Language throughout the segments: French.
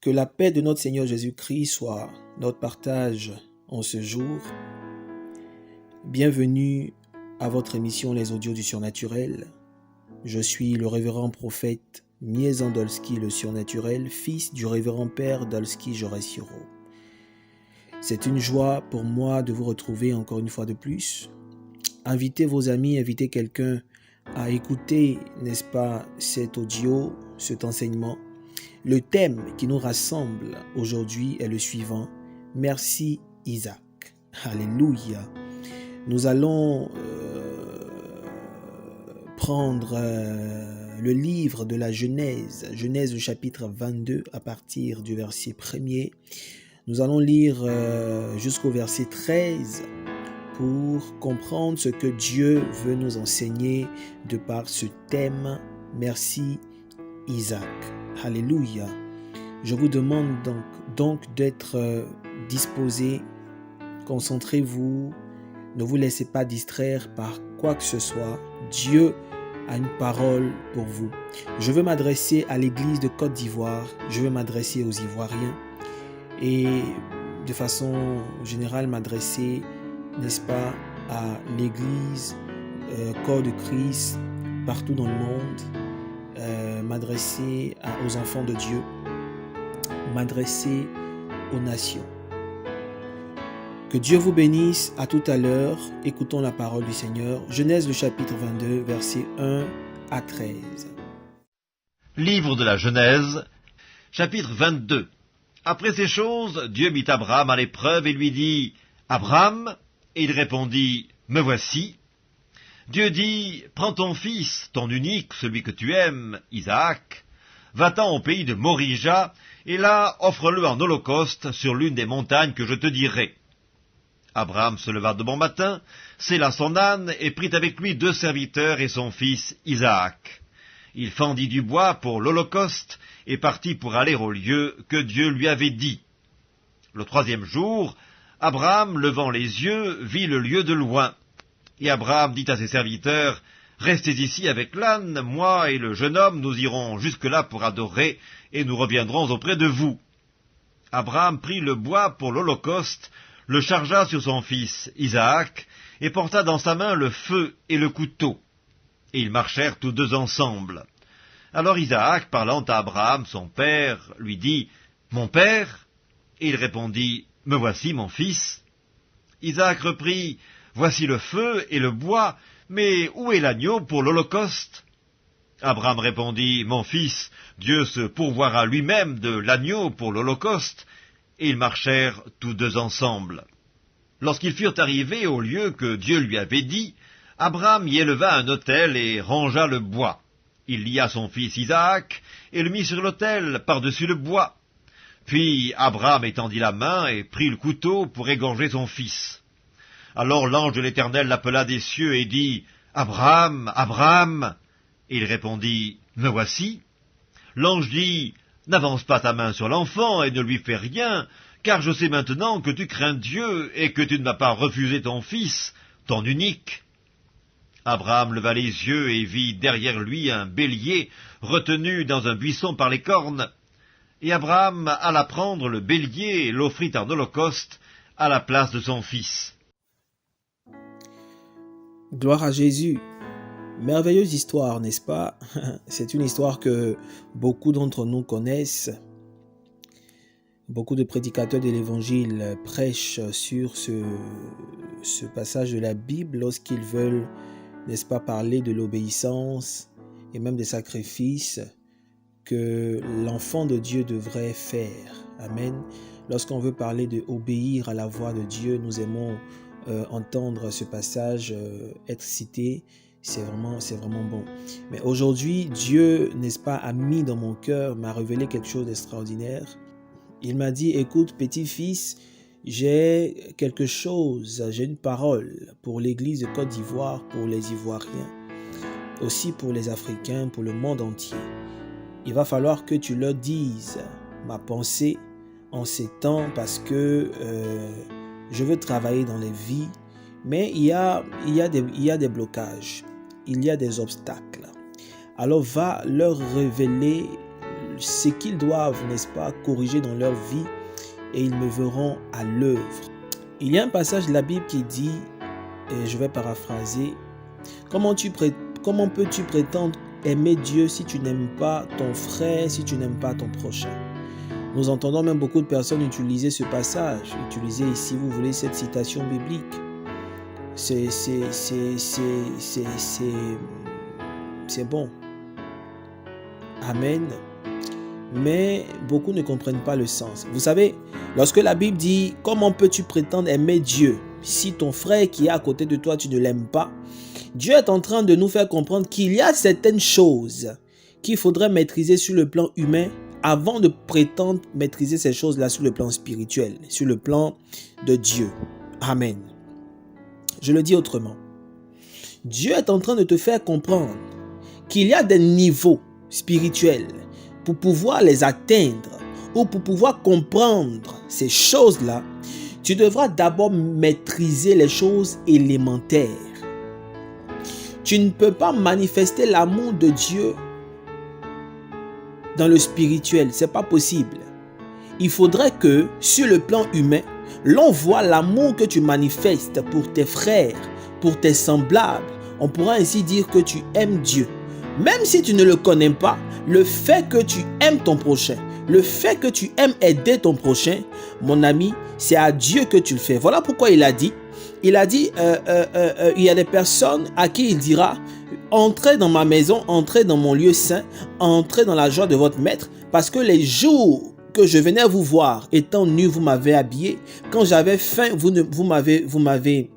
Que la paix de notre Seigneur Jésus-Christ soit notre partage en ce jour. Bienvenue à votre émission Les Audios du Surnaturel. Je suis le révérend prophète Miezan Dolski le Surnaturel, fils du révérend père Dolski Joresiro. C'est une joie pour moi de vous retrouver encore une fois de plus. Invitez vos amis, invitez quelqu'un à écouter, n'est-ce pas, cet audio, cet enseignement. Le thème qui nous rassemble aujourd'hui est le suivant. Merci Isaac. Alléluia. Nous allons prendre le livre de la Genèse, Genèse chapitre 22 à partir du verset 1er. Nous allons lire jusqu'au verset 13 pour comprendre ce que Dieu veut nous enseigner de par ce thème. Merci Isaac. Alléluia. Je vous demande donc d'être disposés. Concentrez-vous. Ne vous laissez pas distraire par quoi que ce soit. Dieu a une parole pour vous. Je veux m'adresser à l'église de Côte d'Ivoire. Je veux m'adresser aux Ivoiriens. Et de façon générale, m'adresser, n'est-ce pas, à l'église, corps de Christ, partout dans le monde. M'adresser aux enfants de Dieu, m'adresser aux nations. Que Dieu vous bénisse. À tout à l'heure. Écoutons la parole du Seigneur. Genèse le chapitre 22, versets 1 à 13. Livre de la Genèse, chapitre 22. Après ces choses, Dieu mit Abraham à l'épreuve et lui dit « Abraham » et il répondit « Me voici ». Dieu dit, « Prends ton fils, ton unique, celui que tu aimes, Isaac, va-t'en au pays de Morija, et là, offre-le en holocauste sur l'une des montagnes que je te dirai. » Abraham se leva de bon matin, sella son âne, et prit avec lui 2 serviteurs et son fils Isaac. Il fendit du bois pour l'holocauste, et partit pour aller au lieu que Dieu lui avait dit. Le 3e jour, Abraham, levant les yeux, vit le lieu de loin. Et Abraham dit à ses serviteurs, « Restez ici avec l'âne, moi et le jeune homme, nous irons jusque-là pour adorer, et nous reviendrons auprès de vous. » Abraham prit le bois pour l'holocauste, le chargea sur son fils Isaac, et porta dans sa main le feu et le couteau. Et ils marchèrent tous 2 ensemble. Alors Isaac, parlant à Abraham, son père, lui dit, « Mon père ?» Et il répondit, « Me voici, mon fils. » Isaac reprit, « Voici le feu et le bois, mais où est l'agneau pour l'holocauste ?» Abraham répondit, « Mon fils, Dieu se pourvoira lui-même de l'agneau pour l'holocauste. » Et ils marchèrent tous 2 ensemble. Lorsqu'ils furent arrivés au lieu que Dieu lui avait dit, Abraham y éleva un autel et rangea le bois. Il lia son fils Isaac et le mit sur l'autel par-dessus le bois. Puis Abraham étendit la main et prit le couteau pour égorger son fils. Alors l'ange de l'Éternel l'appela des cieux et dit, « Abraham, Abraham !» Et il répondit, « Me voici. » L'ange dit, « N'avance pas ta main sur l'enfant et ne lui fais rien, car je sais maintenant que tu crains Dieu et que tu ne m'as pas refusé ton fils, ton unique. » Abraham leva les yeux et vit derrière lui un bélier retenu dans un buisson par les cornes. Et Abraham alla prendre le bélier et l'offrit en holocauste à la place de son fils. Gloire à Jésus. Merveilleuse histoire, n'est-ce pas? C'est une histoire que beaucoup d'entre nous connaissent. Beaucoup de prédicateurs de l'Évangile prêchent sur ce passage de la Bible lorsqu'ils veulent, n'est-ce pas, parler de l'obéissance et même des sacrifices que l'enfant de Dieu devrait faire. Amen. Lorsqu'on veut parler d'obéir à la voix de Dieu, nous aimons entendre ce passage être cité. C'est vraiment bon. Mais aujourd'hui, Dieu, n'est-ce pas, a mis dans mon cœur, m'a révélé quelque chose d'extraordinaire. Il m'a dit, écoute, petit-fils, j'ai quelque chose, j'ai une parole pour l'église de Côte d'Ivoire, pour les Ivoiriens, aussi pour les Africains, pour le monde entier. Il va falloir que tu leur dises ma pensée en ces temps parce que je veux travailler dans les vies, mais il y a des blocages, il y a des obstacles. Alors va leur révéler ce qu'ils doivent, n'est-ce pas, corriger dans leur vie et ils me verront à l'œuvre. Il y a un passage de la Bible qui dit, et je vais paraphraser, comment peux-tu prétendre aimer Dieu si tu n'aimes pas ton frère, si tu n'aimes pas ton prochain? Nous entendons même beaucoup de personnes utiliser ce passage, utiliser, si vous voulez, cette citation biblique. C'est bon. Amen. Mais beaucoup ne comprennent pas le sens. Vous savez, lorsque la Bible dit « Comment peux-tu prétendre aimer Dieu si ton frère qui est à côté de toi, tu ne l'aimes pas ?» Dieu est en train de nous faire comprendre qu'il y a certaines choses qu'il faudrait maîtriser sur le plan humain avant de prétendre maîtriser ces choses-là sur le plan spirituel, sur le plan de Dieu. Amen. Je le dis autrement. Dieu est en train de te faire comprendre qu'il y a des niveaux spirituels pour pouvoir les atteindre ou pour pouvoir comprendre ces choses-là. Tu devras d'abord maîtriser les choses élémentaires. Tu ne peux pas manifester l'amour de Dieu dans le spirituel, c'est pas possible. Il faudrait que sur le plan humain, l'on voit l'amour que tu manifestes pour tes frères, pour tes semblables. On pourra ainsi dire que tu aimes Dieu. Même si tu ne le connais pas, le fait que tu aimes ton prochain, le fait que tu aimes aider ton prochain, mon ami, c'est à Dieu que tu le fais. Voilà pourquoi il a dit, il y a des personnes à qui il dira, entrez dans ma maison, entrez dans mon lieu saint, entrez dans la joie de votre maître, parce que les jours que je venais vous voir, étant nu, vous m'avez habillé, quand j'avais faim, vous m'avez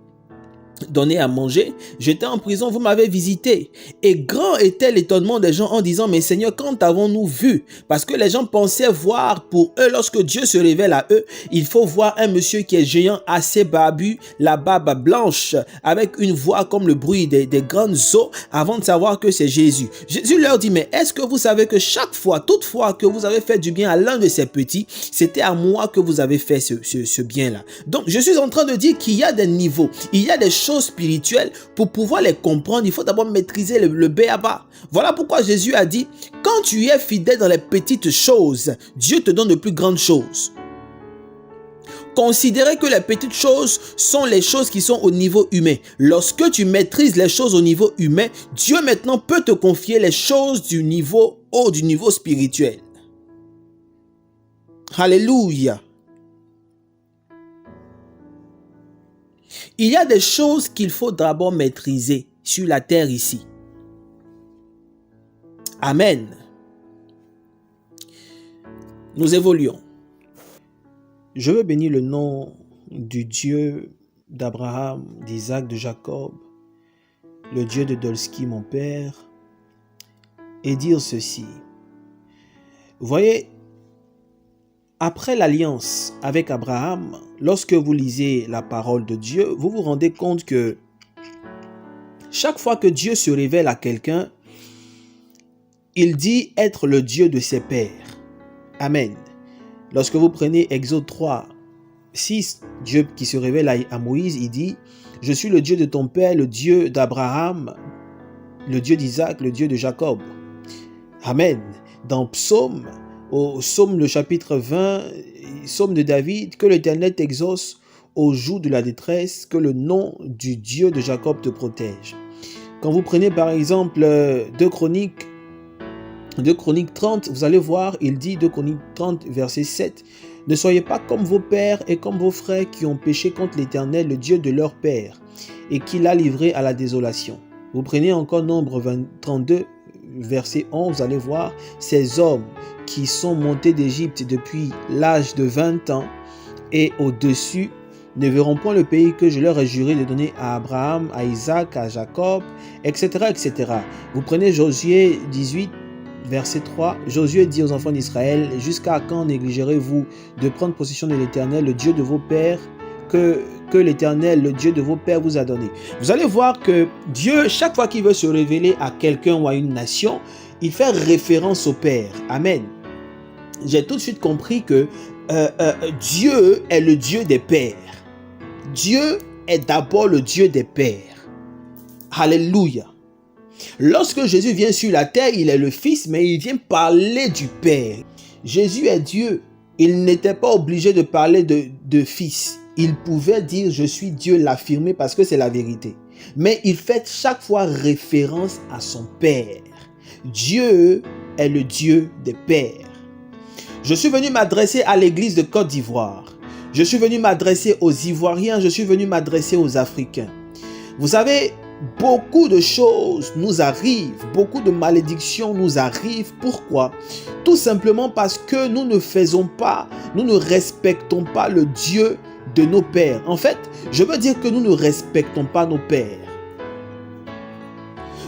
donné à manger, j'étais en prison, vous m'avez visité. Et grand était l'étonnement des gens en disant, mais Seigneur, quand avons-nous vu? Parce que les gens pensaient voir pour eux, lorsque Dieu se révèle à eux, il faut voir un monsieur qui est géant, assez barbu, la barbe blanche, avec une voix comme le bruit des grandes eaux, avant de savoir que c'est Jésus. Jésus leur dit, mais est-ce que vous savez que chaque fois, toutefois que vous avez fait du bien à l'un de ces petits, c'était à moi que vous avez fait ce bien-là. Donc, je suis en train de dire qu'il y a des niveaux, il y a des choses spirituelles. Pour pouvoir les comprendre, il faut d'abord maîtriser le b.a.-ba. Voilà pourquoi Jésus a dit, quand tu es fidèle dans les petites choses, Dieu te donne de plus grandes choses. Considérez que les petites choses sont les choses qui sont au niveau humain. Lorsque tu maîtrises les choses au niveau humain, Dieu maintenant peut te confier les choses du niveau haut, du niveau spirituel. Alléluia. Il y a des choses qu'il faut d'abord maîtriser sur la terre ici. Amen. Nous évoluons. Je veux bénir le nom du Dieu d'Abraham, d'Isaac, de Jacob, le Dieu de Dolski, mon père, et dire ceci. Vous voyez, après l'alliance avec Abraham, lorsque vous lisez la parole de Dieu, vous vous rendez compte que chaque fois que Dieu se révèle à quelqu'un, il dit être le Dieu de ses pères. Amen. Lorsque vous prenez Exode 3, 6, Dieu qui se révèle à Moïse, il dit « Je suis le Dieu de ton père, le Dieu d'Abraham, le Dieu d'Isaac, le Dieu de Jacob. » Amen. Dans Psaume, au Psaume le chapitre 20, Psaume de David, que l'Éternel t'exauce au jour de la détresse, que le nom du Dieu de Jacob te protège. Quand vous prenez par exemple 2 Chroniques 30, vous allez voir, il dit 2 Chroniques 30, verset 7, « Ne soyez pas comme vos pères et comme vos frères qui ont péché contre l'Éternel, le Dieu de leur père, et qui l'a livré à la désolation. » Vous prenez encore Nombre 32, verset 11, vous allez voir, ces hommes qui sont montés d'Égypte depuis l'âge de 20 ans et au-dessus ne verront point le pays que je leur ai juré de donner à Abraham, à Isaac, à Jacob, etc. etc. Vous prenez Josué 18, verset 3, Josué dit aux enfants d'Israël, « Jusqu'à quand négligerez-vous de prendre possession de l'Éternel, le Dieu de vos pères, que l'Éternel, le Dieu de vos pères, vous a donné. » Vous allez voir que Dieu, chaque fois qu'il veut se révéler à quelqu'un ou à une nation, il fait référence au Père. Amen. J'ai tout de suite compris que Dieu est le Dieu des pères. Dieu est d'abord le Dieu des pères. Alléluia. Lorsque Jésus vient sur la terre, il est le Fils, mais il vient parler du Père. Jésus est Dieu. Il n'était pas obligé de parler de Fils. Il pouvait dire « Je suis Dieu », l'affirmer parce que c'est la vérité. Mais il fait chaque fois référence à son Père. Dieu est le Dieu des pères. Je suis venu m'adresser à l'église de Côte d'Ivoire. Je suis venu m'adresser aux Ivoiriens. Je suis venu m'adresser aux Africains. Vous savez, beaucoup de choses nous arrivent. Beaucoup de malédictions nous arrivent. Pourquoi? Tout simplement parce que nous ne respectons pas le Dieu de nos pères. En fait, je veux dire que nous ne respectons pas nos pères.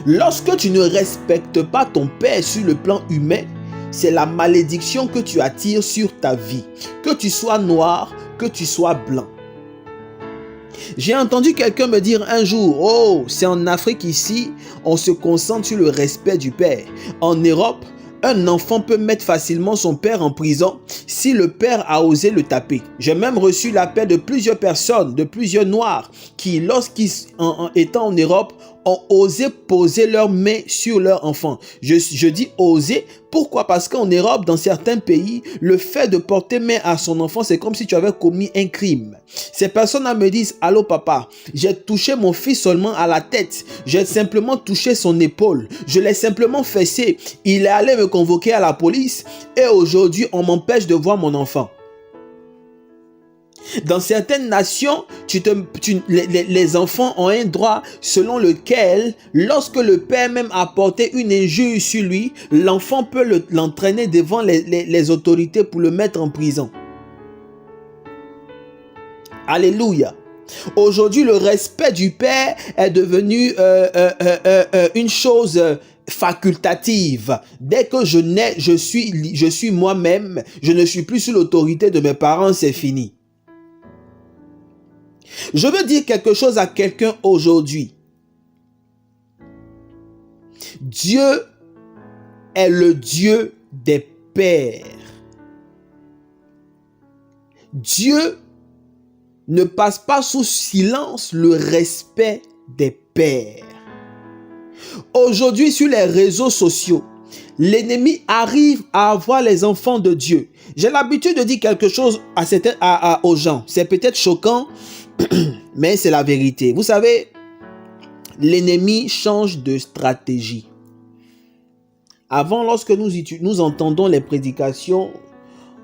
Lorsque tu ne respectes pas ton père sur le plan humain, c'est la malédiction que tu attires sur ta vie. Que tu sois noir, que tu sois blanc. J'ai entendu quelqu'un me dire un jour, oh, c'est en Afrique ici, on se concentre sur le respect du père. En Europe, un enfant peut mettre facilement son père en prison si le père a osé le taper. J'ai même reçu l'appel de plusieurs personnes, de plusieurs noirs, qui, lorsqu'ils étant en Europe, ont osé poser leurs mains sur leur enfant. Je dis oser, pourquoi? Parce qu'en Europe, dans certains pays, le fait de porter main à son enfant, c'est comme si tu avais commis un crime. Ces personnes-là me disent, allô papa, j'ai touché mon fils seulement à la tête. J'ai simplement touché son épaule. Je l'ai simplement fessé. Il est allé me convoquer à la police et aujourd'hui, on m'empêche de voir mon enfant. Dans certaines nations, les enfants ont un droit selon lequel, lorsque le père même a porté une injure sur lui, l'enfant peut l'entraîner devant les autorités pour le mettre en prison. Alléluia. Aujourd'hui, le respect du père est devenu une chose facultative. Dès que je suis moi-même, je ne suis plus sous l'autorité de mes parents, c'est fini. Je veux dire quelque chose à quelqu'un aujourd'hui. Dieu est le Dieu des pères. Dieu ne passe pas sous silence le respect des pères. Aujourd'hui, sur les réseaux sociaux, l'ennemi arrive à avoir les enfants de Dieu. J'ai l'habitude de dire quelque chose aux gens. C'est peut-être choquant, mais c'est la vérité. Vous savez, l'ennemi change de stratégie. Avant, lorsque nous entendons les prédications,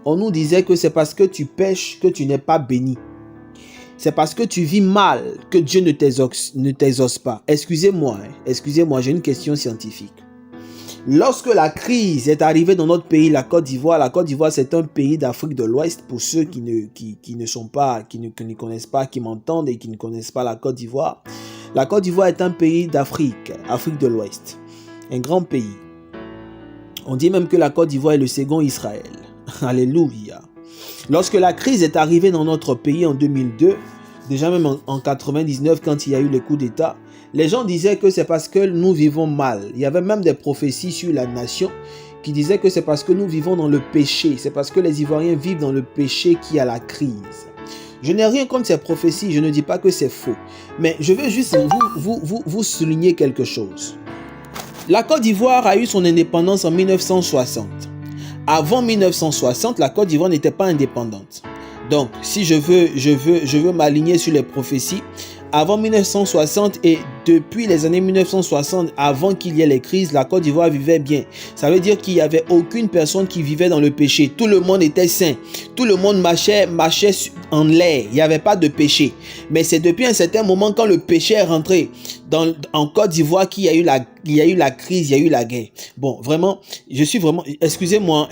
on nous disait que c'est parce que tu pêches que tu n'es pas béni. C'est parce que tu vis mal que Dieu ne t'exauce pas. Excusez-moi, j'ai une question scientifique. Lorsque la crise est arrivée dans notre pays, la Côte d'Ivoire c'est un pays d'Afrique de l'Ouest pour ceux qui ne connaissent pas, qui m'entendent et qui ne connaissent pas la Côte d'Ivoire. La Côte d'Ivoire est un pays d'Afrique, Afrique de l'Ouest, un grand pays. On dit même que la Côte d'Ivoire est le second Israël. Alléluia. Lorsque la crise est arrivée dans notre pays en 2002, déjà même en 99 quand il y a eu le coup d'État, les gens disaient que c'est parce que nous vivons mal. Il y avait même des prophéties sur la nation qui disaient que c'est parce que nous vivons dans le péché. C'est parce que les Ivoiriens vivent dans le péché qu'il y a la crise. Je n'ai rien contre ces prophéties, je ne dis pas que c'est faux. Mais je veux juste vous souligner quelque chose. La Côte d'Ivoire a eu son indépendance en 1960. Avant 1960, la Côte d'Ivoire n'était pas indépendante. Donc, si je veux m'aligner sur les prophéties, avant 1960 et depuis les années 1960, avant qu'il y ait les crises, la Côte d'Ivoire vivait bien. Ça veut dire qu'il n'y avait aucune personne qui vivait dans le péché. Tout le monde était saint. Tout le monde marchait en l'air. Il n'y avait pas de péché. Mais c'est depuis un certain moment, quand le péché est rentré en Côte d'Ivoire, qu'il y a eu la crise, il y a eu la guerre. Bon, vraiment, excusez-moi.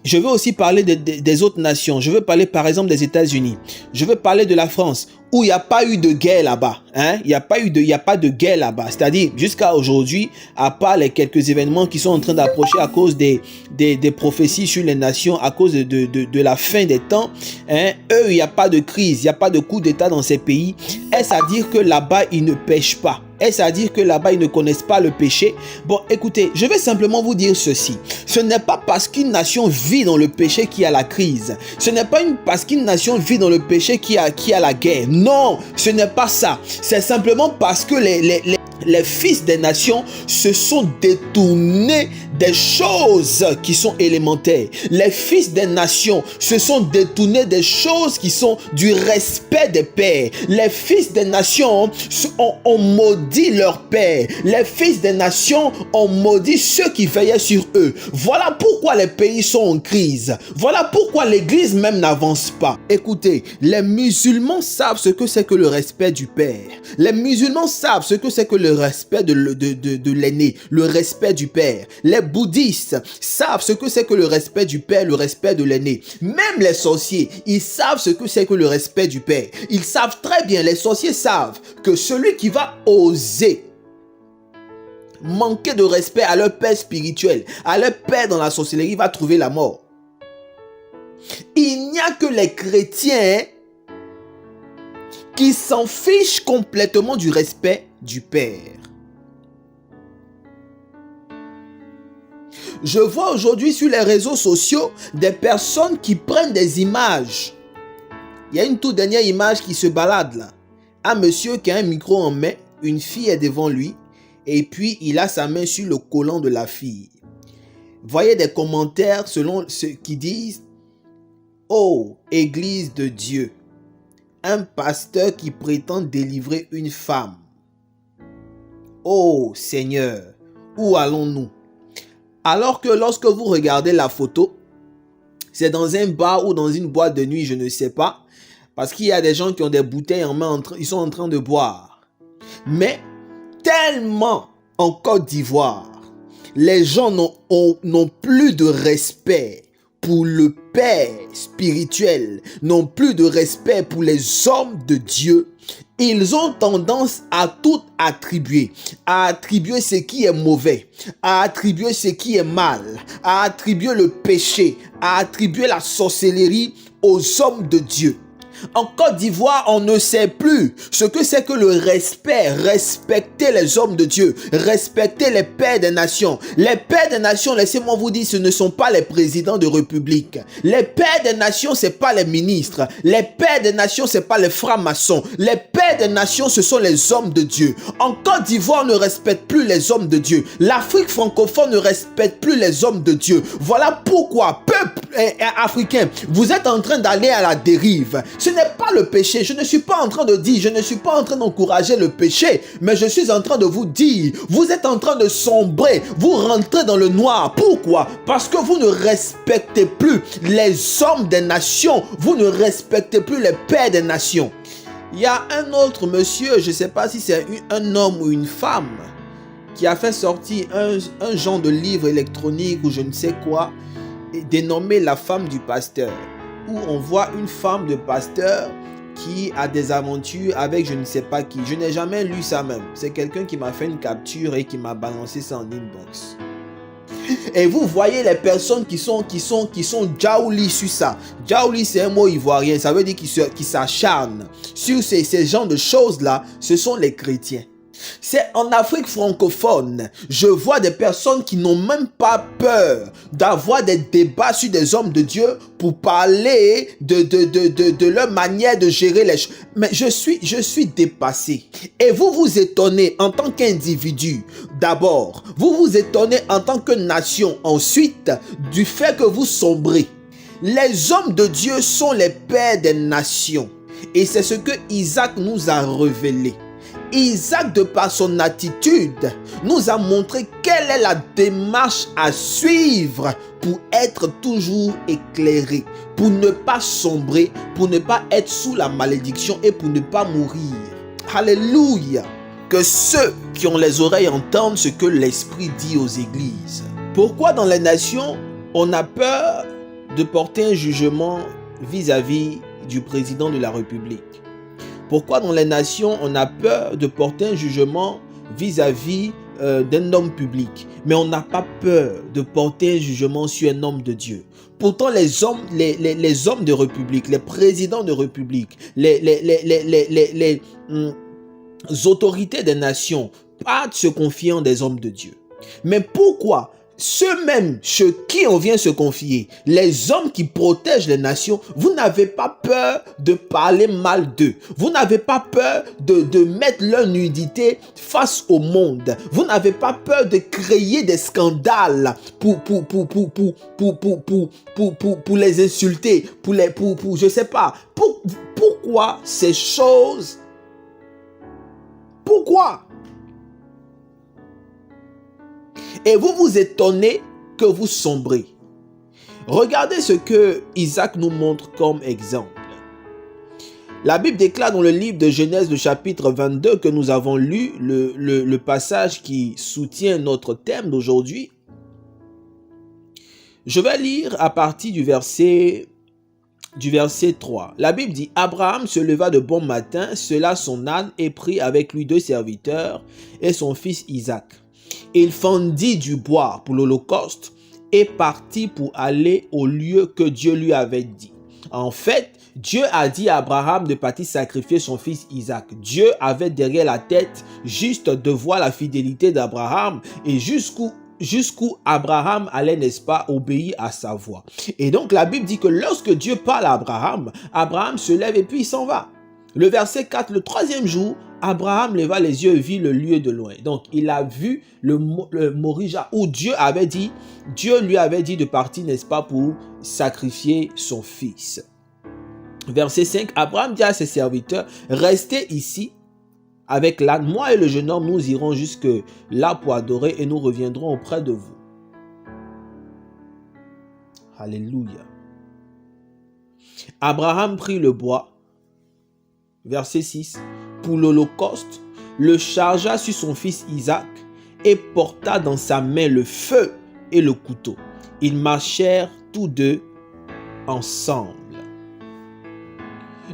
Je veux aussi parler des autres nations. Je veux parler par exemple des États-Unis. Je veux parler de la France, où il n'y a pas eu de guerre là-bas. Il n'y a pas de guerre là-bas. C'est-à-dire, jusqu'à aujourd'hui, à part les quelques événements qui sont en train d'approcher à cause des prophéties sur les nations, à cause de la fin des temps, eux, il n'y a pas de crise, il n'y a pas de coup d'État dans ces pays. Est-ce à dire que là-bas, ils ne pêchent pas? Est-ce à dire que là-bas, ils ne connaissent pas le péché? Bon, écoutez, je vais simplement vous dire ceci. Ce n'est pas parce qu'une nation vit dans le péché qu'il y a la crise. Ce n'est pas parce qu'une nation vit dans le péché qu'il y a la guerre. Non, ce n'est pas ça. C'est simplement parce que Les fils des nations se sont détournés des choses qui sont élémentaires. Les fils des nations se sont détournés des choses qui sont du respect des pères. Les fils des nations ont maudit leur père. Les fils des nations ont maudit ceux qui veillaient sur eux. Voilà pourquoi les pays sont en crise. Voilà pourquoi l'église même n'avance pas. Écoutez, les musulmans savent ce que c'est que le respect du père. Les musulmans savent ce que c'est que le respect de l'aîné, le respect du père. Les bouddhistes savent ce que c'est que le respect du père, le respect de l'aîné. Même les sorciers, ils savent ce que c'est que le respect du père. Ils savent très bien, les sorciers savent que celui qui va oser manquer de respect à leur père spirituel, à leur père dans la sorcellerie, va trouver la mort. Il n'y a que les chrétiens qui s'en fichent complètement du respect du père. Je vois aujourd'hui sur les réseaux sociaux des personnes qui prennent des images. Il y a une toute dernière image qui se balade là. Un monsieur qui a un micro en main, une fille est devant lui et puis il a sa main sur le collant de la fille. Voyez des commentaires selon ceux qui disent « Oh, Église de Dieu, un pasteur qui prétend délivrer une femme. Oh Seigneur, où allons-nous » Alors que lorsque vous regardez la photo, c'est dans un bar ou dans une boîte de nuit, je ne sais pas, parce qu'il y a des gens qui ont des bouteilles en main, ils sont en train de boire. Mais tellement en Côte d'Ivoire, les gens n'ont plus de respect pour le Père spirituel, n'ont plus de respect pour les hommes de Dieu. Ils ont tendance à tout attribuer ce qui est mauvais, à attribuer ce qui est mal, à attribuer le péché, à attribuer la sorcellerie aux hommes de Dieu. En Côte d'Ivoire, on ne sait plus ce que c'est que le respect, respecter les hommes de Dieu, respecter les pères des nations. Les pères des nations, laissez-moi vous dire, ce ne sont pas les présidents de république. Les pères des nations, ce n'est pas les ministres. Les pères des nations, ce n'est pas les francs-maçons. Les pères des nations, ce sont les hommes de Dieu. En Côte d'Ivoire, on ne respecte plus les hommes de Dieu. L'Afrique francophone ne respecte plus les hommes de Dieu. Voilà pourquoi, peuple africain, vous êtes en train d'aller à la dérive. Ce n'est pas le péché. Je ne suis pas en train de dire, je ne suis pas en train d'encourager le péché, mais je suis en train de vous dire, vous êtes en train de sombrer, vous rentrez dans le noir. Pourquoi? Parce que vous ne respectez plus les hommes des nations, vous ne respectez plus les pères des nations. Il y a un autre monsieur, je ne sais pas si c'est un homme ou une femme, qui a fait sortir un genre de livre électronique ou je ne sais quoi, dénommé La femme du pasteur, où on voit une femme de pasteur qui a des aventures avec je ne sais pas qui. Je n'ai jamais lu ça même. C'est quelqu'un qui m'a fait une capture et qui m'a balancé ça en inbox. Et vous voyez les personnes qui sont jaoulis sur ça. Jaouli, c'est un mot ivoirien. Ça veut dire qu'ils s'acharnent sur ces genres de choses-là. Ce sont les chrétiens. C'est en Afrique francophone, je vois des personnes qui n'ont même pas peur d'avoir des débats sur des hommes de Dieu pour parler de leur manière de gérer les choses. Mais je suis dépassé. Et vous vous étonnez en tant qu'individu, d'abord. Vous vous étonnez en tant que nation, ensuite, du fait que vous sombrez. Les hommes de Dieu sont les pères des nations. Et c'est ce que Isaac nous a révélé. Isaac, de par son attitude, nous a montré quelle est la démarche à suivre pour être toujours éclairé, pour ne pas sombrer, pour ne pas être sous la malédiction et pour ne pas mourir. Alléluia! Que ceux qui ont les oreilles entendent ce que l'Esprit dit aux églises. Pourquoi dans les nations, on a peur de porter un jugement vis-à-vis du président de la République? Pourquoi dans les nations, on a peur de porter un jugement vis-à-vis d'un homme public, mais on n'a pas peur de porter un jugement sur un homme de Dieu? Pourtant, les hommes de république, les présidents de république, les autorités des nations partent se confier en des hommes de Dieu. Mais pourquoi ceux-mêmes chez qui on vient se confier, les hommes qui protègent les nations, vous n'avez pas peur de parler mal d'eux. Vous n'avez pas peur de mettre leur nudité face au monde. Vous n'avez pas peur de créer des scandales pour les insulter, je sais pas. Pourquoi ces choses? Pourquoi? Et vous vous étonnez que vous sombrez. Regardez ce que Isaac nous montre comme exemple. La Bible déclare dans le livre de Genèse, le chapitre 22, que nous avons lu, le passage qui soutient notre thème d'aujourd'hui. Je vais lire à partir du verset 3. La Bible dit: Abraham se leva de bon matin, sella son âne et prit avec lui 2 serviteurs et son fils Isaac. Il fendit du bois pour l'holocauste et partit pour aller au lieu que Dieu lui avait dit. En fait, Dieu a dit à Abraham de partir sacrifier son fils Isaac. Dieu avait derrière la tête juste de voir la fidélité d'Abraham et jusqu'où Abraham allait, n'est-ce pas, obéir à sa voix. Et donc la Bible dit que lorsque Dieu parle à Abraham, Abraham se lève et puis il s'en va. Le verset 4, le 3e jour, Abraham leva les yeux et vit le lieu de loin. Donc il a vu le Morija où Dieu lui avait dit de partir, n'est-ce pas, pour sacrifier son fils. Verset 5, Abraham dit à ses serviteurs: restez ici avec l'âne, moi et le jeune homme, nous irons jusque là pour adorer et nous reviendrons auprès de vous. Alléluia. Abraham prit le bois, verset 6, pour l'holocauste, le chargea sur son fils Isaac et porta dans sa main le feu et le couteau. Ils marchèrent tous deux ensemble.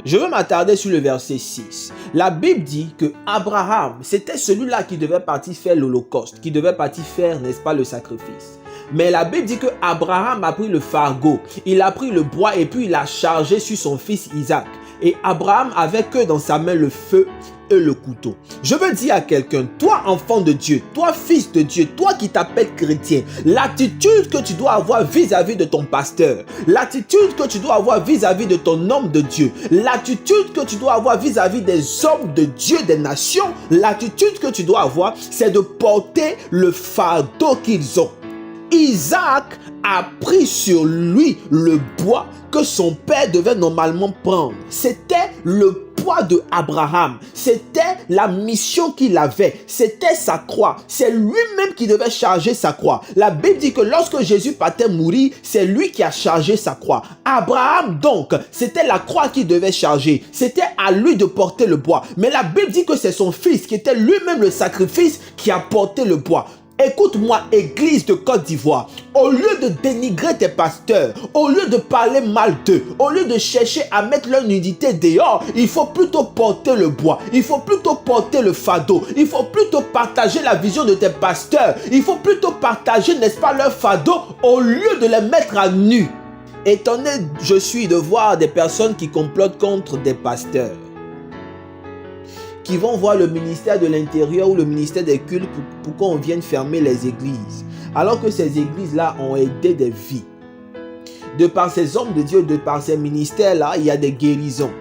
Je veux m'attarder sur le verset 6. La Bible dit que Abraham, c'était celui-là qui devait partir faire l'holocauste, qui devait partir faire, n'est-ce pas, le sacrifice. Mais la Bible dit que Abraham a pris le fardeau, il a pris le bois et puis il a chargé sur son fils Isaac. Et Abraham avait que dans sa main le feu et le couteau. Je veux dire à quelqu'un, toi enfant de Dieu, toi fils de Dieu, toi qui t'appelles chrétien, l'attitude que tu dois avoir vis-à-vis de ton pasteur, l'attitude que tu dois avoir vis-à-vis de ton homme de Dieu, l'attitude que tu dois avoir vis-à-vis des hommes de Dieu, des nations, l'attitude que tu dois avoir, c'est de porter le fardeau qu'ils ont. Isaac a pris sur lui le bois que son père devait normalement prendre. C'était le poids de Abraham. C'était la mission qu'il avait. C'était sa croix. C'est lui-même qui devait charger sa croix. La Bible dit que lorsque Jésus partait mourir, c'est lui qui a chargé sa croix. Abraham donc, c'était la croix qu'il devait charger. C'était à lui de porter le bois. Mais la Bible dit que c'est son fils qui était lui-même le sacrifice qui a porté le bois. Écoute-moi, Église de Côte d'Ivoire, au lieu de dénigrer tes pasteurs, au lieu de parler mal d'eux, au lieu de chercher à mettre leur nudité dehors, il faut plutôt porter le bois, il faut plutôt porter le fardeau, il faut plutôt partager la vision de tes pasteurs, il faut plutôt partager, n'est-ce pas, leur fardeau au lieu de les mettre à nu. Étonné je suis de voir des personnes qui complotent contre des pasteurs, qui vont voir le ministère de l'Intérieur ou le ministère des cultes pour qu'on vienne fermer les églises. Alors que ces églises-là ont aidé des vies. De par ces hommes de Dieu, de par ces ministères-là, il y a des guérisons.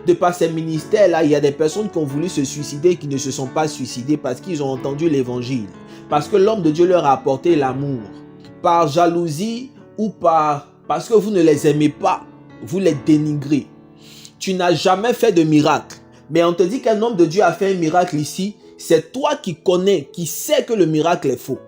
De par ces ministères-là, il y a des personnes qui ont voulu se suicider, qui ne se sont pas suicidées parce qu'ils ont entendu l'évangile. Parce que l'homme de Dieu leur a apporté l'amour. Par jalousie ou parce que vous ne les aimez pas, vous les dénigrez. Tu n'as jamais fait de miracle. Mais on te dit qu'un homme de Dieu a fait un miracle ici. C'est toi qui connais, qui sais que le miracle est faux.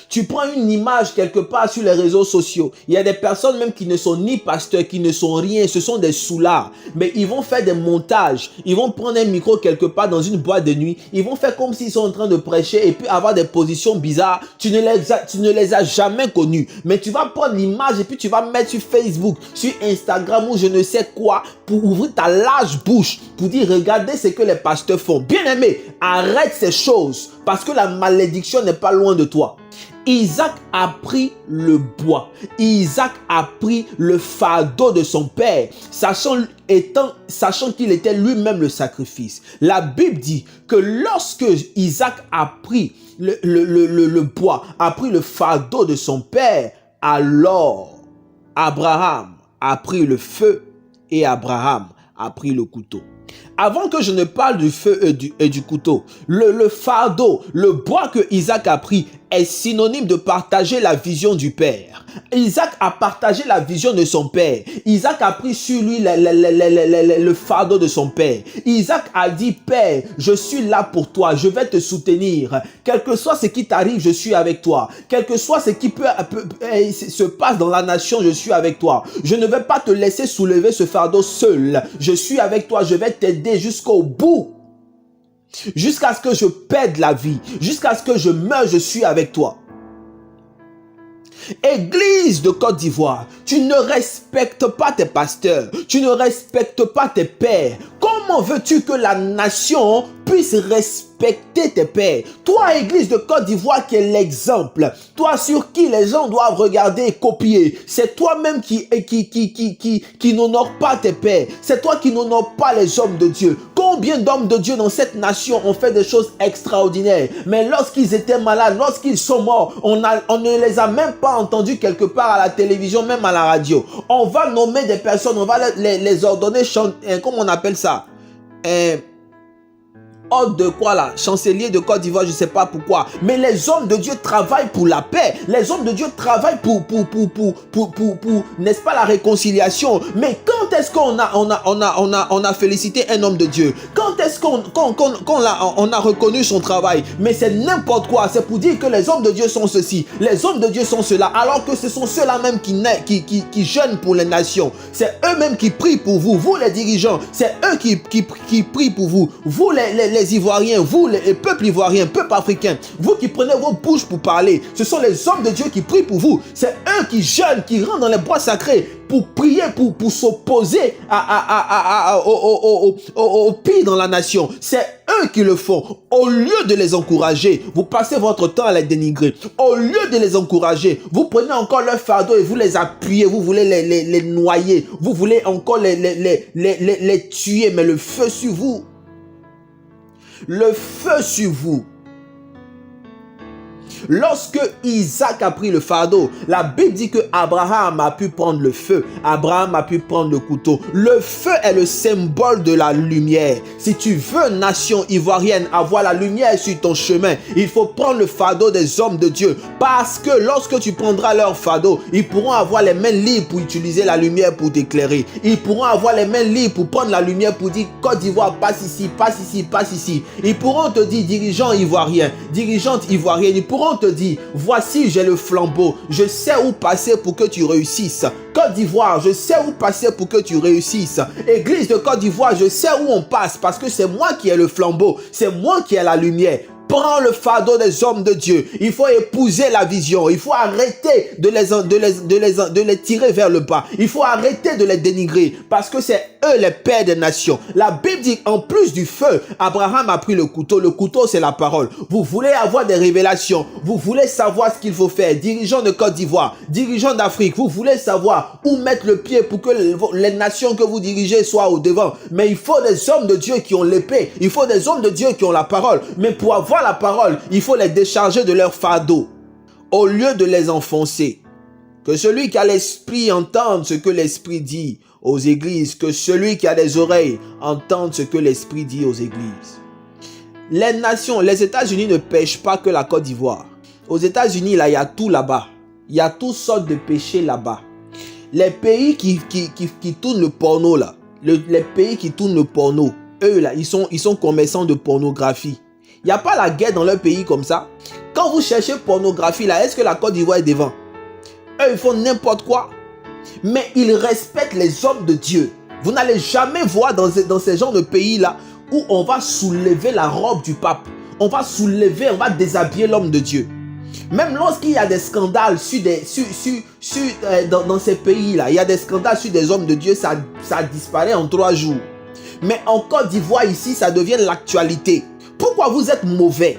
Tu prends une image quelque part sur les réseaux sociaux. Il y a des personnes même qui ne sont ni pasteurs, qui ne sont rien. Ce sont des soulards. Mais ils vont faire des montages. Ils vont prendre un micro quelque part dans une boîte de nuit. Ils vont faire comme s'ils sont en train de prêcher et puis avoir des positions bizarres. Tu ne les as jamais connus. Mais tu vas prendre l'image et puis tu vas mettre sur Facebook, sur Instagram ou je ne sais quoi pour ouvrir ta large bouche pour dire regardez ce que les pasteurs font. Bien aimé, arrête ces choses parce que la malédiction n'est pas loin de toi. Isaac a pris le bois. Isaac a pris le fardeau de son père, sachant qu'il était lui-même le sacrifice. La Bible dit que lorsque Isaac a pris le bois, a pris le fardeau de son père, alors Abraham a pris le feu et Abraham a pris le couteau. Avant que je ne parle du feu et du couteau, le fardeau, le bois que Isaac a pris est synonyme de partager la vision du Père. Isaac a partagé la vision de son Père. Isaac a pris sur lui le fardeau de son Père. Isaac a dit, Père, je suis là pour toi, je vais te soutenir. Quel que soit ce qui t'arrive, je suis avec toi. Quel que soit ce qui se passe dans la nation, je suis avec toi. Je ne vais pas te laisser soulever ce fardeau seul. Je suis avec toi, je vais t'aider jusqu'au bout. Jusqu'à ce que je perde la vie, jusqu'à ce que je meure, je suis avec toi. Église de Côte d'Ivoire, tu ne respectes pas tes pasteurs, tu ne respectes pas tes pères. Comment veux-tu que la nation puisse respecter tes pères? Toi, Église de Côte d'Ivoire, qui est l'exemple, toi sur qui les gens doivent regarder et copier, c'est toi-même qui n'honore pas tes pères, c'est toi qui n'honore pas les hommes de Dieu. Combien d'hommes de Dieu dans cette nation ont fait des choses extraordinaires, mais lorsqu'ils étaient malades, lorsqu'ils sont morts, on ne les a même pas entendus quelque part à la télévision, même à la radio. On va nommer des personnes, on va les ordonner, comment on appelle ça? Hôte de quoi là? Chancelier de Côte d'Ivoire, je ne sais pas pourquoi. Mais les hommes de Dieu travaillent pour la paix. Les hommes de Dieu travaillent pour n'est-ce pas, la réconciliation. Mais quand est-ce qu'on a félicité un homme de Dieu? Quand est-ce qu'on a reconnu son travail? Mais c'est n'importe quoi. C'est pour dire que les hommes de Dieu sont ceci, les hommes de Dieu sont cela, alors que ce sont ceux-là même qui jeûnent pour les nations. C'est eux-mêmes qui prient pour vous. Vous les dirigeants, c'est eux qui prient pour vous. Vous les Ivoiriens, vous les peuples ivoiriens, peuple africain, vous qui prenez vos bouches pour parler, ce sont les hommes de Dieu qui prient pour vous. C'est eux qui jeûnent, qui rentrent dans les bois sacrés pour prier, pour s'opposer au pire dans la nation. C'est eux qui le font. Au lieu de les encourager, vous passez votre temps à les dénigrer. Au lieu de les encourager, vous prenez encore leur fardeau et vous les appuyez, vous voulez les noyer, vous voulez encore les tuer, mais le feu sur vous. Le feu sur vous. Lorsque Isaac a pris le fardeau, la Bible dit que Abraham a pu prendre le feu, Abraham a pu prendre le couteau. Le feu est le symbole de la lumière. Si tu veux, nation ivoirienne, avoir la lumière sur ton chemin, il faut prendre le fardeau des hommes de Dieu. Parce que lorsque tu prendras leur fardeau, ils pourront avoir les mains libres pour utiliser la lumière pour t'éclairer. Ils pourront avoir les mains libres pour prendre la lumière pour dire Côte d'Ivoire, passe ici, passe ici, passe ici. Ils pourront te dire, dirigeants ivoiriens, dirigeantes ivoiriennes, ils pourront te dit, voici j'ai le flambeau, je sais où passer pour que tu réussisses. Côte d'Ivoire, je sais où passer pour que tu réussisses. Église de Côte d'Ivoire, je sais où on passe parce que c'est moi qui ai le flambeau, c'est moi qui ai la lumière. Prends le fardeau des hommes de Dieu. Il faut épouser la vision. Il faut arrêter de les tirer vers le bas. Il faut arrêter de les dénigrer parce que c'est eux les pères des nations. La Bible dit en plus du feu, Abraham a pris le couteau. Le couteau, c'est la parole. Vous voulez avoir des révélations. Vous voulez savoir ce qu'il faut faire. Dirigeants de Côte d'Ivoire, dirigeants d'Afrique, vous voulez savoir où mettre le pied pour que les nations que vous dirigez soient au devant. Mais il faut des hommes de Dieu qui ont l'épée. Il faut des hommes de Dieu qui ont la parole. Mais pour avoir la parole, il faut les décharger de leur fardeau au lieu de les enfoncer. Que celui qui a l'esprit entende ce que l'esprit dit aux églises, que celui qui a des oreilles entende ce que l'esprit dit aux églises. Les nations, les États-Unis ne pêchent pas que la Côte d'Ivoire. Aux États-Unis, là, il y a tout là-bas. Il y a toutes sortes de péchés là-bas. Les pays qui tournent le porno là, les pays qui tournent le porno, eux là, ils sont commerçants de pornographie. Il n'y a pas la guerre dans leur pays comme ça. Quand vous cherchez pornographie là, est-ce que la Côte d'Ivoire est devant? Eux, ils font n'importe quoi. Mais ils respectent les hommes de Dieu. Vous n'allez jamais voir dans ces genres de pays là où on va soulever la robe du pape. On va déshabiller l'homme de Dieu. Même lorsqu'il y a des scandales dans ces pays là, il y a des scandales sur des hommes de Dieu, ça disparaît en 3 jours. Mais en Côte d'Ivoire ici, ça devient l'actualité. Pourquoi vous êtes mauvais?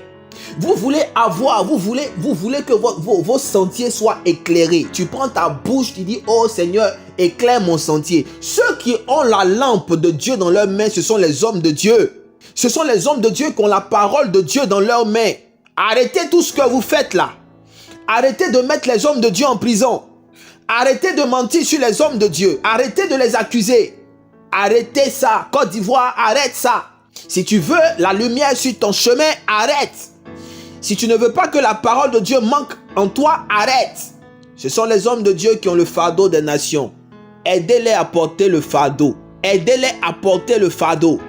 Vous voulez que vos sentiers soient éclairés. Tu prends ta bouche, tu dis, oh Seigneur, éclaire mon sentier. Ceux qui ont la lampe de Dieu dans leurs mains, ce sont les hommes de Dieu. Ce sont les hommes de Dieu qui ont la parole de Dieu dans leurs mains. Arrêtez tout ce que vous faites là. Arrêtez de mettre les hommes de Dieu en prison. Arrêtez de mentir sur les hommes de Dieu. Arrêtez de les accuser. Arrêtez ça. Côte d'Ivoire, arrête ça. Si tu veux la lumière sur ton chemin, arrête. Si tu ne veux pas que la parole de Dieu manque en toi, arrête. Ce sont les hommes de Dieu qui ont le fardeau des nations. Aidez-les à porter le fardeau. Aidez-les à porter le fardeau.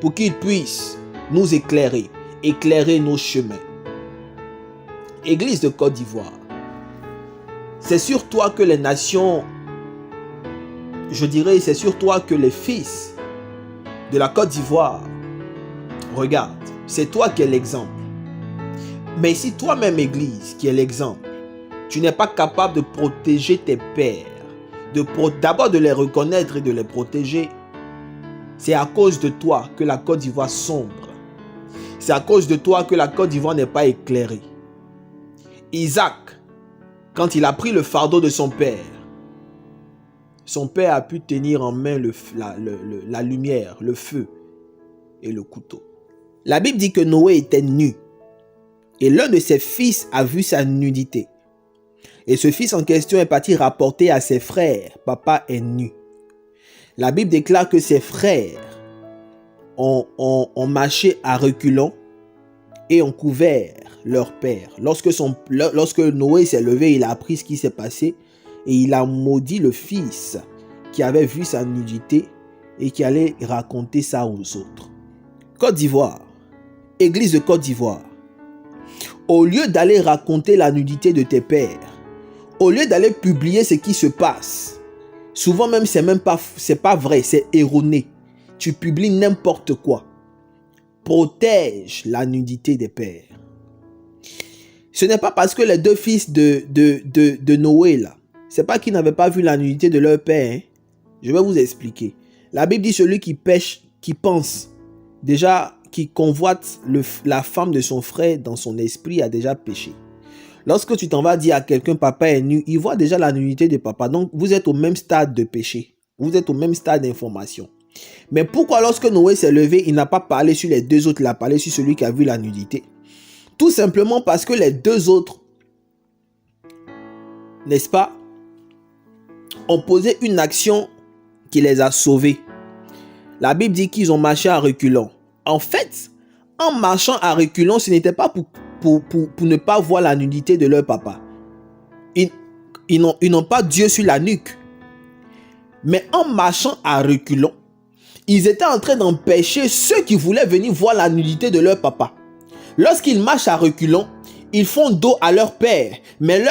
Pour qu'ils puissent nous éclairer. Éclairer nos chemins. Église de Côte d'Ivoire. C'est sur toi que les nations, je dirais, c'est sur toi que les fils de la Côte d'Ivoire regardent. C'est toi qui es l'exemple. Mais si toi-même, Église, qui est l'exemple, tu n'es pas capable de protéger tes pères, d'abord de les reconnaître et de les protéger, c'est à cause de toi que la Côte d'Ivoire sombre. C'est à cause de toi que la Côte d'Ivoire n'est pas éclairée. Isaac, quand il a pris le fardeau de son père a pu tenir en main la lumière, le feu et le couteau. La Bible dit que Noé était nu. Et l'un de ses fils a vu sa nudité. Et ce fils en question est parti rapporter à ses frères, papa est nu. La Bible déclare que ses frères ont marché à reculons et ont couvert leur père. Lorsque Noé s'est levé, il a appris ce qui s'est passé et il a maudit le fils qui avait vu sa nudité et qui allait raconter ça aux autres. Côte d'Ivoire, Église de Côte d'Ivoire. Au lieu d'aller raconter la nudité de tes pères, au lieu d'aller publier ce qui se passe, souvent même c'est pas vrai, c'est erroné. Tu publies n'importe quoi. Protège la nudité des pères. Ce n'est pas parce que les deux fils de Noé là, c'est pas qu'ils n'avaient pas vu la nudité de leur père. Hein. Je vais vous expliquer. La Bible dit celui qui pêche, qui pense, déjà qui convoite la femme de son frère dans son esprit a déjà péché. Lorsque tu t'en vas dire à quelqu'un papa est nu, il voit déjà la nudité de papa. Donc vous êtes au même stade de péché. Vous êtes au même stade d'information. Mais pourquoi lorsque Noé s'est levé, il n'a pas parlé sur les deux autres, il a parlé sur celui qui a vu la nudité? Tout simplement parce que les deux autres, n'est-ce pas, ont posé une action qui les a sauvés. La Bible dit qu'ils ont marché à reculons. En fait, en marchant à reculons, ce n'était pas pour ne pas voir la nudité de leur papa. Ils n'ont pas Dieu sur la nuque. Mais en marchant à reculons, ils étaient en train d'empêcher ceux qui voulaient venir voir la nudité de leur papa. Lorsqu'ils marchent à reculons, ils font dos à leur père, mais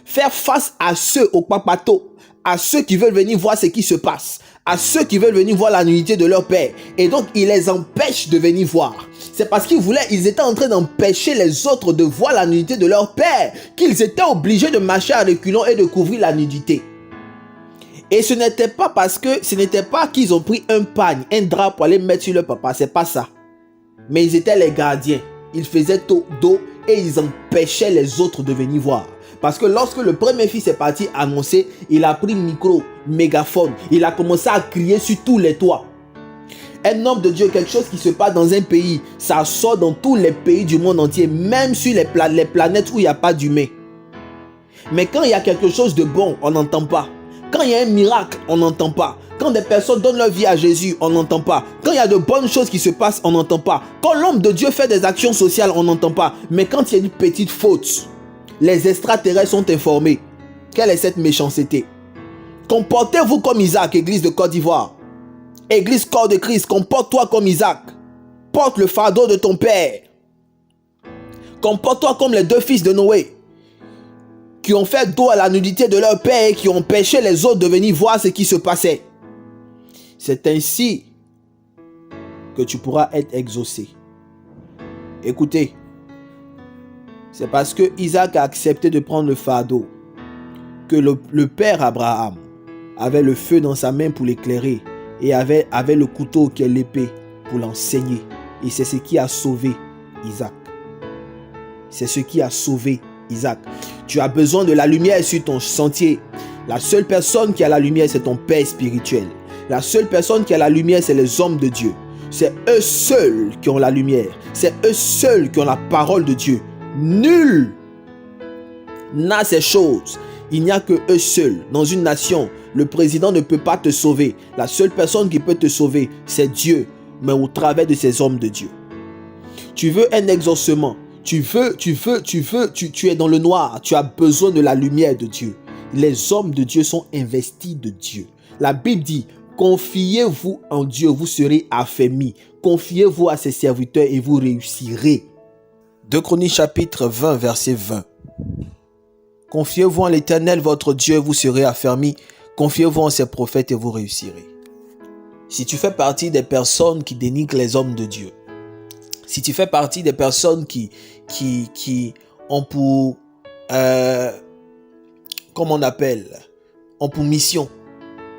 faire face à ceux au papato, à ceux qui veulent venir voir ce qui se passe, à ceux qui veulent venir voir la nudité de leur père. Et donc, ils les empêchent de venir voir. C'est parce qu'ils étaient en train d'empêcher les autres de voir la nudité de leur père, qu'ils étaient obligés de marcher à reculons et de couvrir la nudité. Et ce n'était pas qu'ils ont pris un pagne, un drap pour aller mettre sur leur papa, c'est pas ça. Mais ils étaient les gardiens. Ils faisaient dos et ils empêchaient les autres de venir voir. Parce que lorsque le premier fils est parti annoncer, il a pris micro, mégaphone, il a commencé à crier sur tous les toits. Un homme de Dieu, quelque chose qui se passe dans un pays, ça sort dans tous les pays du monde entier, même sur les planètes où il n'y a pas d'humain. Mais quand il y a quelque chose de bon, on n'entend pas. Quand il y a un miracle, on n'entend pas. Quand des personnes donnent leur vie à Jésus, on n'entend pas. Quand il y a de bonnes choses qui se passent, on n'entend pas. Quand l'homme de Dieu fait des actions sociales, on n'entend pas. Mais quand il y a une petite faute, les extraterrestres sont informés. Quelle est cette méchanceté? Comportez-vous comme Isaac, Église de Côte d'Ivoire. Église corps de Christ, comporte-toi comme Isaac. Porte le fardeau de ton père. Comporte-toi comme les deux fils de Noé, qui ont fait dos à la nudité de leur père et qui ont empêché les autres de venir voir ce qui se passait. C'est ainsi que tu pourras être exaucé. Écoutez, c'est parce que Isaac a accepté de prendre le fardeau que le père Abraham avait le feu dans sa main pour l'éclairer et avait le couteau qui est l'épée pour l'enseigner. Et c'est ce qui a sauvé Isaac. C'est ce qui a sauvé Isaac. Tu as besoin de la lumière sur ton sentier. La seule personne qui a la lumière, c'est ton Père spirituel. La seule personne qui a la lumière, c'est les hommes de Dieu. C'est eux seuls qui ont la lumière. C'est eux seuls qui ont la parole de Dieu. Nul n'a ces choses. Il n'y a que eux seuls. Dans une nation, le président ne peut pas te sauver. La seule personne qui peut te sauver, c'est Dieu, mais au travers de ces hommes de Dieu. Tu veux un exaucement. Tu es dans le noir. Tu as besoin de la lumière de Dieu. Les hommes de Dieu sont investis de Dieu. La Bible dit, confiez-vous en Dieu, vous serez affermis. Confiez-vous à ses serviteurs et vous réussirez. 2 Chroniques chapitre 20, verset 20. Confiez-vous en l'Éternel, votre Dieu, vous serez affermis. Confiez-vous en ses prophètes et vous réussirez. Si tu fais partie des personnes qui dénigrent les hommes de Dieu, si tu fais partie des personnes qui ont pour, ont pour mission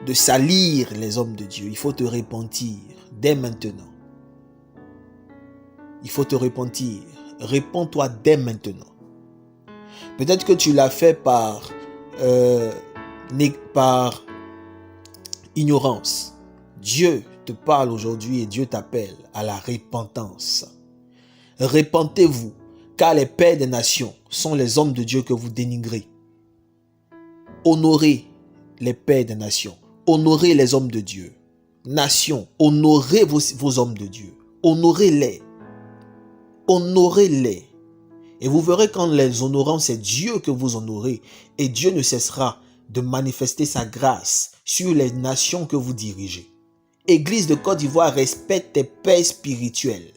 de salir les hommes de Dieu, il faut te repentir dès maintenant. Il faut te repentir. Répands-toi dès maintenant. Peut-être que tu l'as fait par ignorance. Dieu te parle aujourd'hui et Dieu t'appelle à la repentance. Repentez-vous, car les pères des nations sont les hommes de Dieu que vous dénigrez. Honorez les pères des nations. Honorez les hommes de Dieu. Nations, honorez vos hommes de Dieu. Honorez-les. Honorez-les. Et vous verrez qu'en les honorant, c'est Dieu que vous honorez. Et Dieu ne cessera de manifester sa grâce sur les nations que vous dirigez. Église de Côte d'Ivoire, respecte tes pères spirituels.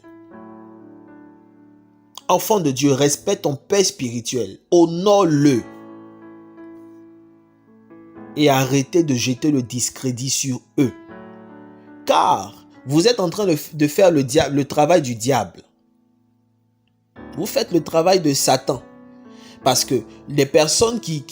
Enfant de Dieu, respecte ton père spirituel. Honore-le. Et arrêtez de jeter le discrédit sur eux. Car vous êtes en train de faire le travail du diable. Vous faites le travail de Satan. Parce que les personnes qui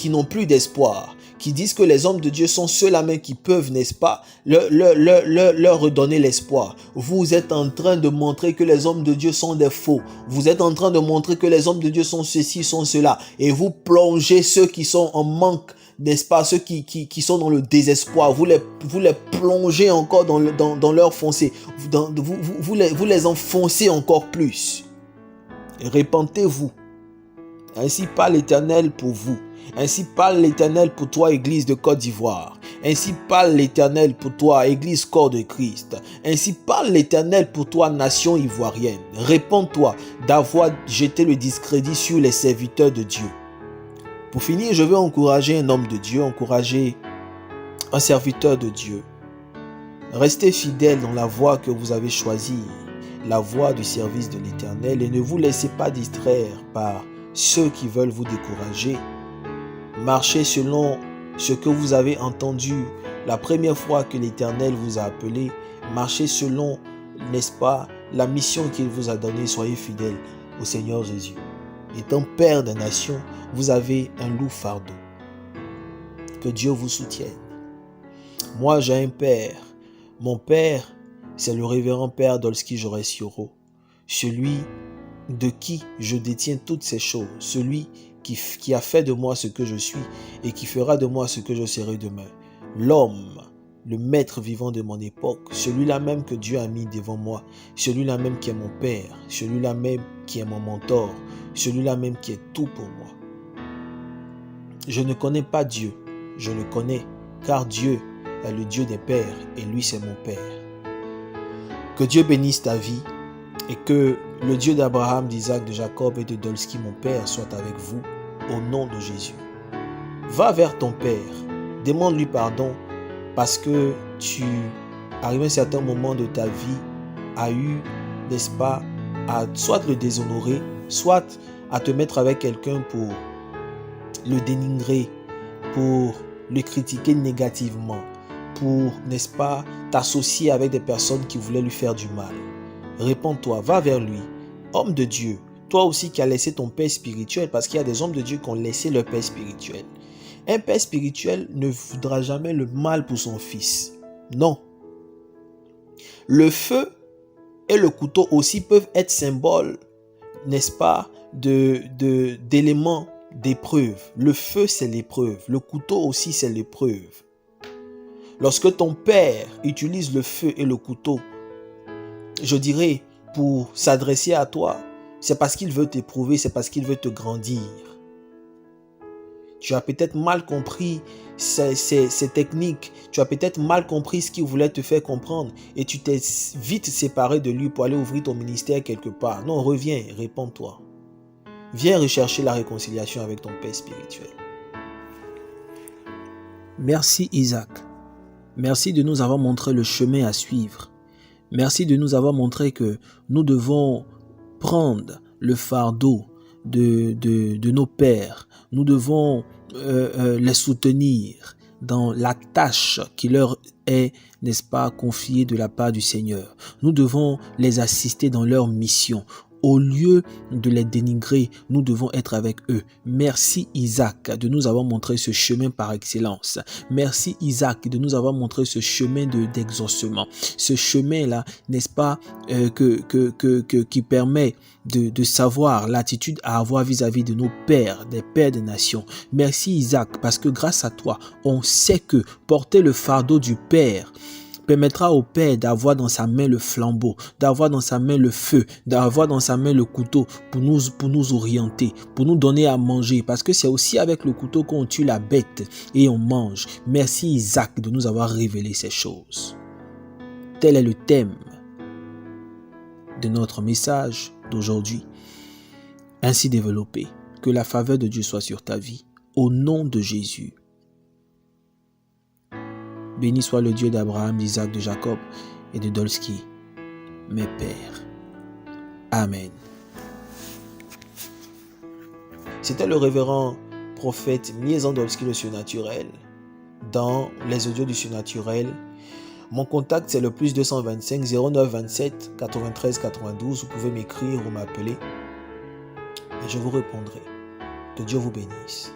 n'ont plus d'espoir, qui disent que les hommes de Dieu sont ceux-là même qui peuvent, n'est-ce pas, leur redonner l'espoir. Vous êtes en train de montrer que les hommes de Dieu sont des faux. Vous êtes en train de montrer que les hommes de Dieu sont ceci, sont cela. Et vous plongez ceux qui sont en manque, n'est-ce pas, ceux qui sont dans le désespoir. Vous les plongez encore dans leur foncé. Vous les enfoncez encore plus. Repentez-vous. Ainsi parle l'Éternel pour vous. Ainsi parle l'Éternel pour toi, Église de Côte d'Ivoire. Ainsi parle l'Éternel pour toi, Église Corps de Christ. Ainsi parle l'Éternel pour toi, nation ivoirienne. Réponds-toi d'avoir jeté le discrédit sur les serviteurs de Dieu. Pour finir, je veux encourager un homme de Dieu, encourager un serviteur de Dieu. Restez fidèle dans la voie que vous avez choisie, la voie du service de l'Éternel, et ne vous laissez pas distraire par ceux qui veulent vous décourager. Marchez selon ce que vous avez entendu la première fois que l'Éternel vous a appelé. Marchez selon, n'est-ce pas, la mission qu'il vous a donnée. Soyez fidèles au Seigneur Jésus. Étant Père des nations, vous avez un lourd fardeau. Que Dieu vous soutienne. Moi, j'ai un père. Mon père, c'est le révérend Père Dolski Joresioro, celui de qui je détiens toutes ces choses, celui qui a fait de moi ce que je suis et qui fera de moi ce que je serai demain. L'homme, le maître vivant de mon époque, celui-là même que Dieu a mis devant moi, celui-là même qui est mon père, celui-là même qui est mon mentor, celui-là même qui est tout pour moi. Je ne connais pas Dieu, je le connais, car Dieu est le Dieu des pères et lui c'est mon Père. Que Dieu bénisse ta vie et que le Dieu d'Abraham, d'Isaac, de Jacob et de Dolski, mon Père, soit avec vous au nom de Jésus. Va vers ton Père, demande-lui pardon parce que tu arrives à un certain moment de ta vie à eu, n'est-ce pas, à soit le déshonorer, soit à te mettre avec quelqu'un pour le dénigrer, pour le critiquer négativement, pour, n'est-ce pas, t'associer avec des personnes qui voulaient lui faire du mal. Réponds-toi, va vers lui. Homme de Dieu, toi aussi qui as laissé ton père spirituel, parce qu'il y a des hommes de Dieu qui ont laissé leur père spirituel. Un père spirituel ne voudra jamais le mal pour son fils. Non. Le feu et le couteau aussi peuvent être symboles, n'est-ce pas, d'éléments d'épreuve. Le feu, c'est l'épreuve. Le couteau aussi, c'est l'épreuve. Lorsque ton père utilise le feu et le couteau, je dirais, pour s'adresser à toi, c'est parce qu'il veut t'éprouver, c'est parce qu'il veut te grandir. Tu as peut-être mal compris ces techniques, tu as peut-être mal compris ce qu'il voulait te faire comprendre et tu t'es vite séparé de lui pour aller ouvrir ton ministère quelque part. Non, reviens, réponds-toi. Viens rechercher la réconciliation avec ton Père spirituel. Merci Isaac. Merci de nous avoir montré le chemin à suivre. Merci de nous avoir montré que nous devons prendre le fardeau de nos pères. Nous devons les soutenir dans la tâche qui leur est, n'est-ce pas, confiée de la part du Seigneur. Nous devons les assister dans leur mission. Au lieu de les dénigrer, nous devons être avec eux. Merci Isaac de nous avoir montré ce chemin par excellence. Merci Isaac de nous avoir montré ce chemin d'exaucement. Ce chemin-là, n'est-ce pas, qui permet de savoir l'attitude à avoir vis-à-vis de nos pères, des pères des nations. Merci Isaac, parce que grâce à toi, on sait que porter le fardeau du Père permettra au Père d'avoir dans sa main le flambeau, d'avoir dans sa main le feu, d'avoir dans sa main le couteau pour nous orienter, pour nous donner à manger, parce que c'est aussi avec le couteau qu'on tue la bête et on mange. Merci Isaac de nous avoir révélé ces choses. Tel est le thème de notre message d'aujourd'hui. Ainsi développé, que la faveur de Dieu soit sur ta vie, au nom de Jésus. Béni soit le Dieu d'Abraham, d'Isaac, de Jacob et de Dolski, mes pères. Amen. C'était le révérend prophète Miezan Dolski, le surnaturel, dans les audios du surnaturel. Mon contact, c'est le plus 225 09 27 93 92. Vous pouvez m'écrire ou m'appeler et je vous répondrai. Que Dieu vous bénisse.